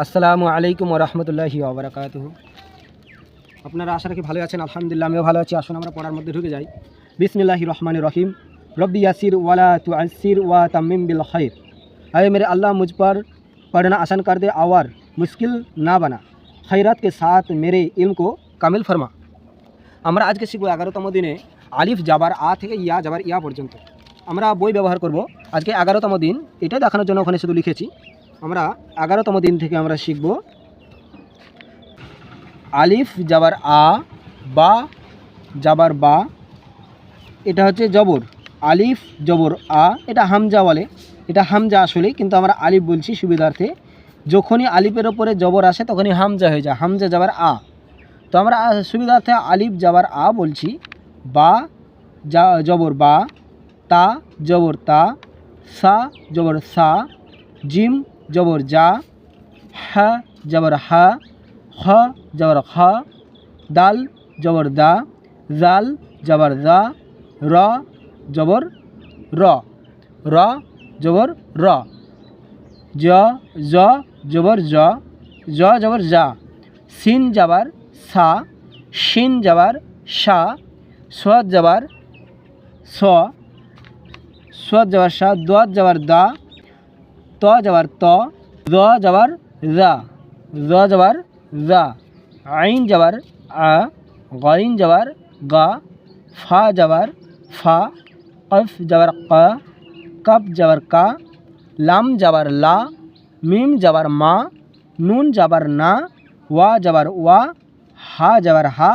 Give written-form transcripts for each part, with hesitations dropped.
আসসালামু আলাইকুম ওয়া রাহমাতুল্লাহি ওয়া বারাকাতুহু। আপনারা আশা রাখি ভালো আছেন। আলহামদুলিল্লাহ আমিও ভালো আছি। আসুন আমরা পড়ার মধ্যে ঢুকে যাই। বিসমিল্লাহির রহমানির রহিম। रब्बी यासिर वाला तुअस्सिर व तम्मिम बिल खैर। अरे मेरे अल्लाह मुझ पर पढ़ना आसान कर दे और मुश्किल ना बना। खैरात के साथ मेरे इल्म को कामिल फरमा। আমরা আজকে শিখব 11তম দিনে আলিফ জাবার আ থেকে ইয়া জাবার ইয়া পর্যন্ত। আমরা বই ব্যবহার করব। আজকে 11তম দিন, এটা দেখানোর জন্য ওখানে শুধু লিখেছি। আমরা 11তম দিন থেকে আমরা শিখব আলিফ জাবার আ, বা জাবার বা, এটা হচ্ছে জবর। আলিফ জবর আ, এটা হামজা বলে। এটা হামজা আসলে, কিন্তু আমরা আলিফ বলছি সুবিধার্থে। যখনই আলিফের ওপরে জবর আসে তখনই হামজা হয়ে যায়, হামজা জাবার আ। তো আমরা সুবিধার্থে আলিফ জাবার আ বলছি। বা জবর বা, তা জবর তা, সা জবর সা, জিম জবর যা, হা জবর হা, খ জবর খ, দাল জবর দা, জাল জবর দা, র জবর র, র জবর র, জ জ জবর জ, জ জবর যা, সিন জবর সা, শিন জবর শা, সোয়াদ জবর স, সোয়াদ জবর শা, দোয়াত জবর দা, ত জবর ত, জ জবর জা, জ জবর জা, আইন জবর আ, গাইন জবর গা, ফা জবর ফা, কফ জবর ক, কফ জবর কা, লাম জবর লা, মিম জবর মা, নুন জবর না, ওয়া জবর ওয়া, হা জবর হা,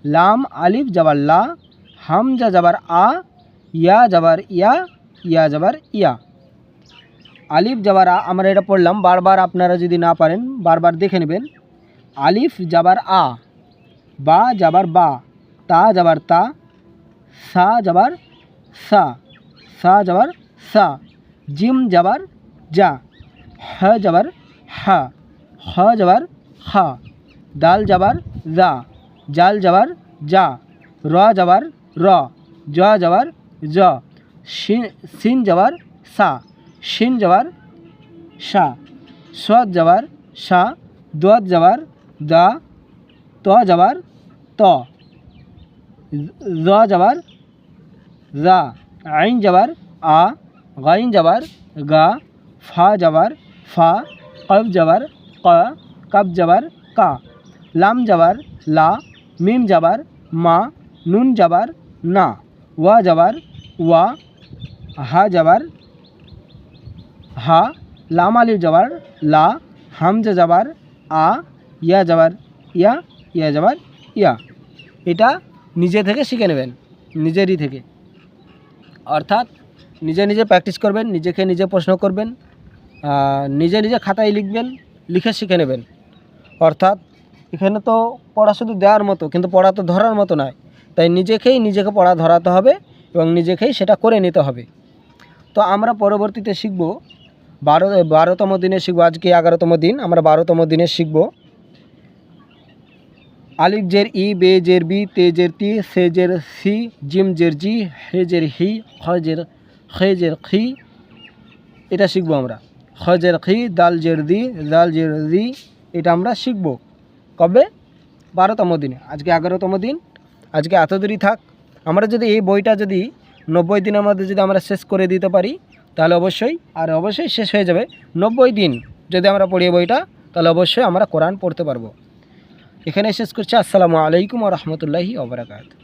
লাম আলিফ জবর লা, হামজা জবর আ, ইয়া জবর ইয়া, ইয়া জবর ইয়া। আলিফ জবর আ আমরা এটা পড়লাম। বারবার আপনারা যদি না পারেন বারবার দেখে নেবেন। আলিফ জবর আ, বা জবর বা, তা জবর তা, সা জবর সা, সা জবর সা, জিম জবর যা, হ জবর হা, খ জবর খা, দাল জবর দা, জাল জবর যা, র জবর র, জ জবর জ, সিন জবর সা, শিন জবর শা, সোয়াদ জবর শা, দোয়াত জবর দা, ত জবর ত, জ জবর জা, আইন জবর আ, গাইন জবর গা, ফা জবর ফা, কফ জবর ক, কফ জবর কা, লাম জবর লা, মিম জবর মা, নুন জবর না, ওয়া জবর ওয়া, হা জবর হা, লাম আলিফ জবর লা, হামজা জবর আ, ইয়া জবর ইয়া, ইয়া জবর ইয়া। এটা নিজে থেকে শিখে নেবেন, নিজেরই থেকে। অর্থাৎ নিজে নিজে প্র্যাকটিস করবেন, নিজেকে নিজে প্রশ্ন করবেন, নিজে নিজে খাতায় লিখবেন, লিখে শিখে নেবেন। অর্থাৎ এখানে তো পড়া শুধু দেওয়ার মতো, কিন্তু পড়া তো ধরার মতো নয়। তাই নিজেকে পড়া ধরাতে হবে এবং নিজেকেই সেটা করে নিতে হবে। তো আমরা পরবর্তীতে শিখব 12তম দিনে শিখব। আজকে 11তম দিন, আমরা 12তম দিনে শিখব আলিফ জের ই, বে জের বি, তে জের তি, সে জের সি, জিম জের জি, হে জের হি, খে জের খি, এটা শিখব আমরা। খ জের খি, দাল জের দি, দাল জের দি, এটা আমরা শিখব কবে? 12তম দিনে। আজকে 11তম দিন। আজকে এত দূরই থাক। আমরা যদি এই বইটা যদি 90 দিনের মধ্যে যদি আমরা শেষ করে দিতে পারি তাহলে অবশ্যই শেষ হয়ে যাবে। 90 দিন যদি আমরা পড়ি বইটা, তাহলে অবশ্যই আমরা কোরআন পড়তে পারবো। এখানে শেষ করছি। আসসালামু আলাইকুম ওয়া রাহমাতুল্লাহি ওয়া বারাকাতুহু।